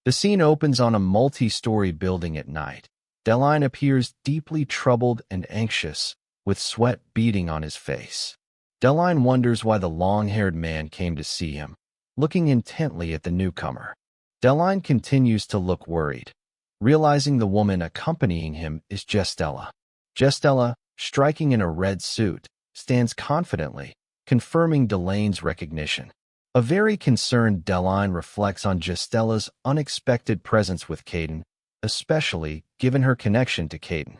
The scene opens on a multi-story building at night. Deline appears deeply troubled and anxious, with sweat beading on his face. Deline wonders why the long-haired man came to see him, looking intently at the newcomer. Deline continues to look worried, realizing the woman accompanying him is Jestela. Jestela, striking in a red suit, stands confidently, confirming Delane's recognition. A very concerned Deline reflects on Jestela's unexpected presence with Kayden, especially given her connection to Kayden.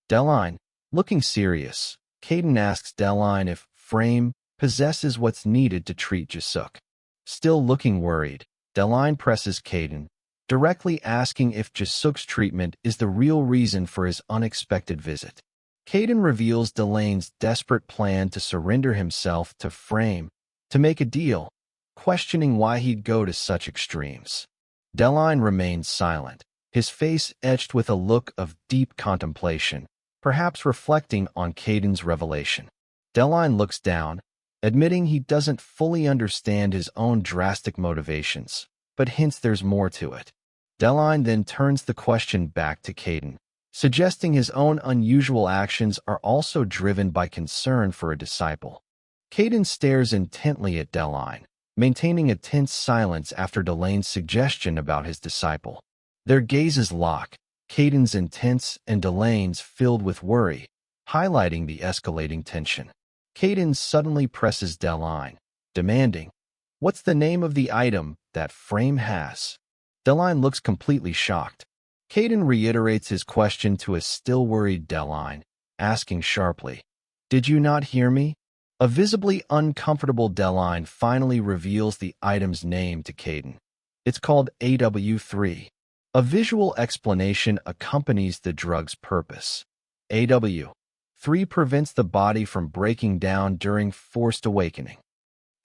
Deline, looking serious, Kayden asks Deline if Frame possesses what's needed to treat Jisuk. Still looking worried, Deline presses Kayden, directly asking if Jisuk's treatment is the real reason for his unexpected visit. Kayden reveals Delane's desperate plan to surrender himself to Frame to make a deal, questioning why he'd go to such extremes. Deline remains silent, his face etched with a look of deep contemplation, perhaps reflecting on Kayden's revelation. Deline looks down, admitting he doesn't fully understand his own drastic motivations, but hints there's more to it. Deline then turns the question back to Kayden, suggesting his own unusual actions are also driven by concern for a disciple. Kayden stares intently at Deline, maintaining a tense silence after Delane's suggestion about his disciple. Their gazes lock, Kayden's intense and Delane's filled with worry, highlighting the escalating tension. Kayden suddenly presses Deline, demanding, "What's the name of the item that Frame has?" Deline looks completely shocked. Kayden reiterates his question to a still worried Deline, asking sharply, "Did you not hear me?" A visibly uncomfortable Deline finally reveals the item's name to Kayden. It's called AW3. A visual explanation accompanies the drug's purpose. AW3 prevents the body from breaking down during forced awakening.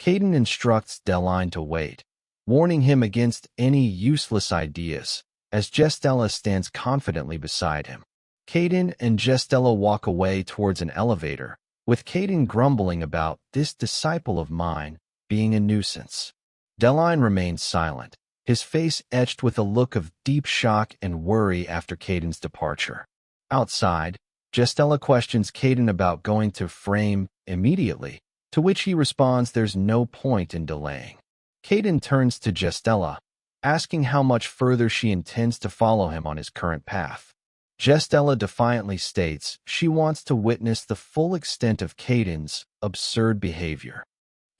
Kayden instructs Deline to wait, warning him against any useless ideas, as Jestela stands confidently beside him. Kayden and Jestela walk away towards an elevator, with Kayden grumbling about this disciple of mine being a nuisance. Deline remains silent, his face etched with a look of deep shock and worry after Kayden's departure. Outside, Jestela questions Kayden about going to Frame immediately, to which he responds there's no point in delaying. Kayden turns to Jestela, asking how much further she intends to follow him on his current path. Jestela defiantly states she wants to witness the full extent of Kayden's absurd behavior.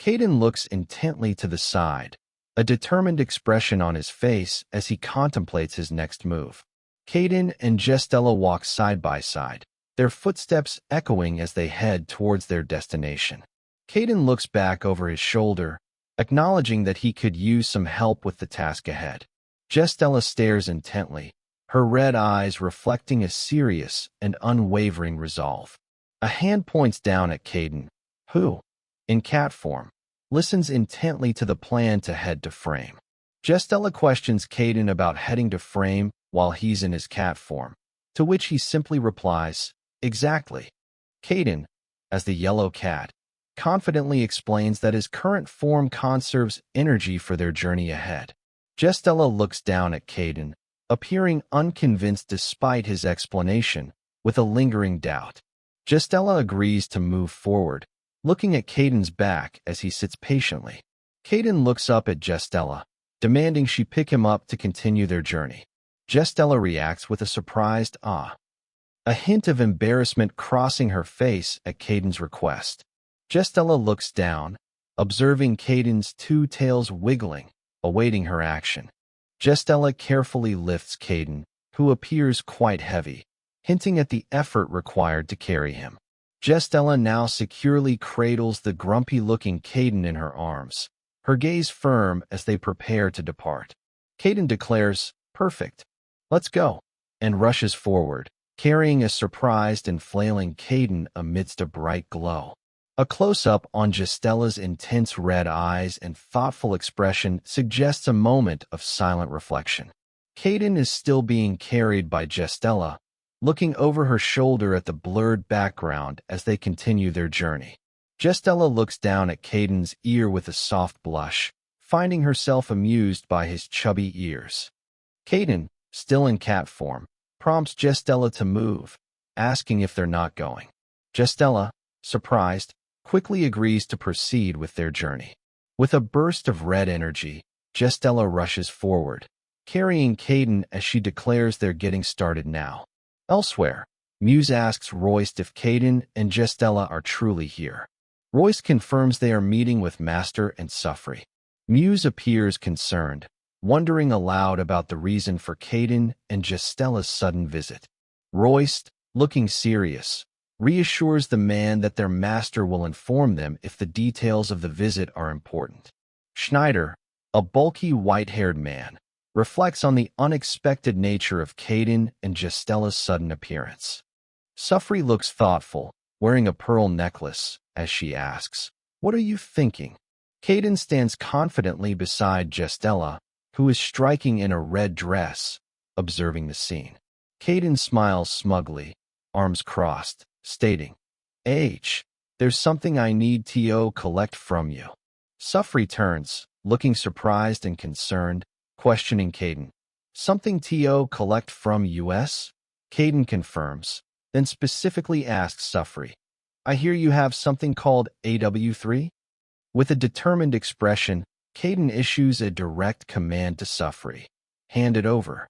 Kayden looks intently to the side, a determined expression on his face as he contemplates his next move. Kayden and Jestela walk side by side, their footsteps echoing as they head towards their destination. Kayden looks back over his shoulder, acknowledging that he could use some help with the task ahead. Jestela stares intently, her red eyes reflecting a serious and unwavering resolve. A hand points down at Kayden, who, in cat form, listens intently to the plan to head to Frame. Jestela questions Kayden about heading to Frame while he's in his cat form, to which he simply replies, "Exactly." Kayden, as the yellow cat, confidently explains that his current form conserves energy for their journey ahead. Jestela looks down at Kayden, appearing unconvinced despite his explanation, with a lingering doubt. Jestela agrees to move forward, looking at Kayden's back as he sits patiently. Kayden looks up at Jestela, demanding she pick him up to continue their journey. Jestela reacts with a surprised "ah," a hint of embarrassment crossing her face at Kayden's request. Jestela looks down, observing Kayden's two tails wiggling, awaiting her action. Jestela carefully lifts Kayden, who appears quite heavy, hinting at the effort required to carry him. Jestela now securely cradles the grumpy-looking Kayden in her arms, her gaze firm as they prepare to depart. Kayden declares, "Perfect. Let's go," and rushes forward, carrying a surprised and flailing Kayden amidst a bright glow. A close-up on Jestela's intense red eyes and thoughtful expression suggests a moment of silent reflection. Kayden is still being carried by Jestela, looking over her shoulder at the blurred background as they continue their journey. Jestela looks down at Kayden's ear with a soft blush, finding herself amused by his chubby ears. Kayden, still in cat form, prompts Jestella to move, asking if they're not going. Jestella, surprised, quickly agrees to proceed with their journey. With a burst of red energy, Jestella rushes forward, carrying Kayden as she declares they're getting started now. Elsewhere, Muse asks Royce if Kayden and Jestella are truly here. Royce confirms they are meeting with Master and Suffrey. Muse appears concerned, wondering aloud about the reason for Kayden and Jestella's sudden visit. Royce, looking serious, reassures the man that their master will inform them if the details of the visit are important. Schneider, a bulky white-haired man, reflects on the unexpected nature of Kayden and Jestella's sudden appearance. Suffrey looks thoughtful, wearing a pearl necklace, as she asks, "What are you thinking?" Kayden stands confidently beside Jestella, who is striking in a red dress, observing the scene. Kayden smiles smugly, arms crossed, stating, "There's something I need to collect from you." Suffrey turns, looking surprised and concerned, questioning Kayden. "Something to collect from us?" Kayden confirms, then specifically asks Suffrey, "I hear you have something called AW3? With a determined expression, Kayden issues a direct command to Suffrey. "Hand it over."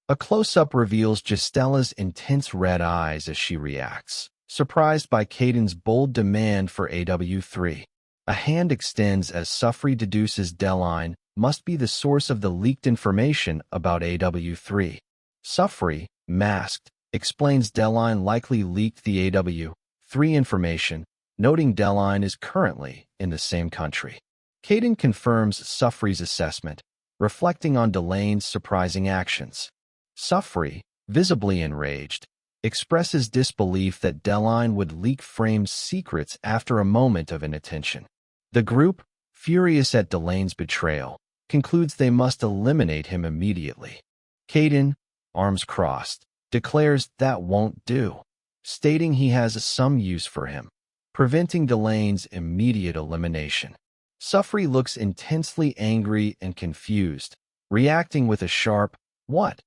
A close-up reveals Jestella's intense red eyes as she reacts, surprised by Kayden's bold demand for AW3. A hand extends as Suffrey deduces Deline must be the source of the leaked information about AW3. Suffrey, masked, explains Deline likely leaked the AW3 information, noting Deline is currently in the same country. Kayden confirms Suffrey's assessment, reflecting on Delane's surprising actions. Suffrey, visibly enraged, expresses disbelief that Deline would leak Frame's secrets after a moment of inattention. The group, furious at Delane's betrayal, concludes they must eliminate him immediately. Kayden, arms crossed, declares that won't do, stating he has some use for him, preventing Delane's immediate elimination. Suffrey looks intensely angry and confused, reacting with a sharp, "What?"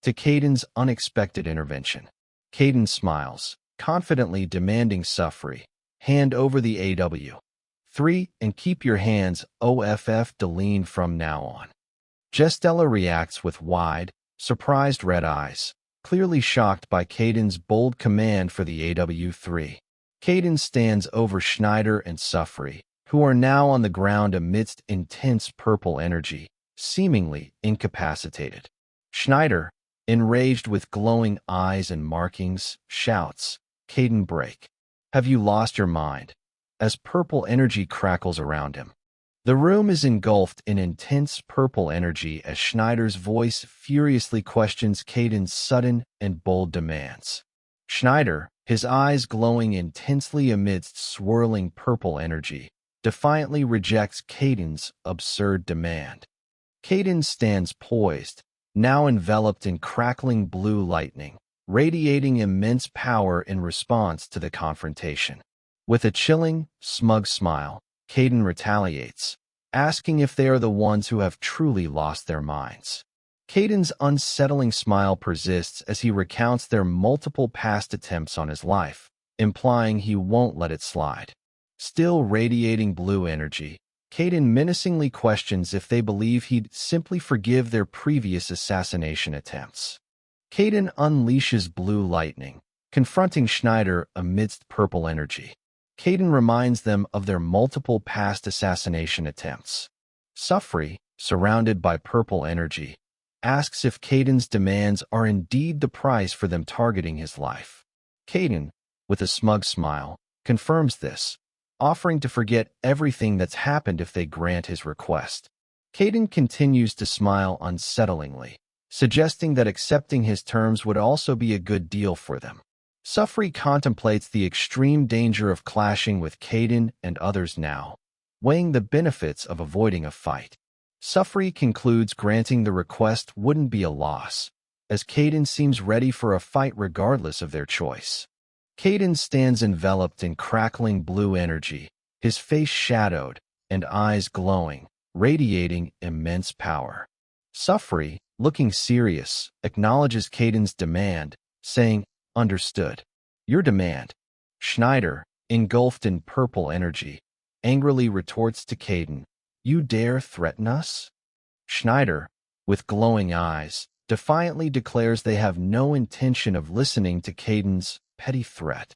to Kayden's unexpected intervention. Kayden smiles, confidently demanding Suffrey, "Hand over the AW3 and keep your hands off Deline from now on." Jestella reacts with wide, surprised red eyes, clearly shocked by Kayden's bold command for the AW3. Kayden stands over Schneider and Suffrey, who are now on the ground amidst intense purple energy, seemingly incapacitated. Schneider, enraged with glowing eyes and markings, shouts, "Kayden, break. Have you lost your mind?" as purple energy crackles around him. The room is engulfed in intense purple energy as Schneider's voice furiously questions Kayden's sudden and bold demands. Schneider, his eyes glowing intensely amidst swirling purple energy, defiantly rejects Kayden's absurd demand. Kayden stands poised, now enveloped in crackling blue lightning, radiating immense power in response to the confrontation. With a chilling, smug smile, Kayden retaliates, asking if they are the ones who have truly lost their minds. Kayden's unsettling smile persists as he recounts their multiple past attempts on his life, implying he won't let it slide. Still radiating blue energy, Kayden menacingly questions if they believe he'd simply forgive their previous assassination attempts. Kayden unleashes blue lightning, confronting Schneider amidst purple energy. Kayden reminds them of their multiple past assassination attempts. Suffrey, surrounded by purple energy, asks if Kayden's demands are indeed the price for them targeting his life. Kayden, with a smug smile, confirms this, offering to forget everything that's happened if they grant his request. Kayden continues to smile unsettlingly, suggesting that accepting his terms would also be a good deal for them. Suffrey contemplates the extreme danger of clashing with Kayden and others now, weighing the benefits of avoiding a fight. Suffrey concludes granting the request wouldn't be a loss, as Kayden seems ready for a fight regardless of their choice. Kayden stands enveloped in crackling blue energy, his face shadowed and eyes glowing, radiating immense power. Suffrey, looking serious, acknowledges Kayden's demand, saying, "Understood." "Your demand." Schneider, engulfed in purple energy, angrily retorts to Kayden, "You dare threaten us?" Schneider, with glowing eyes, defiantly declares they have no intention of listening to Kayden's petty threat.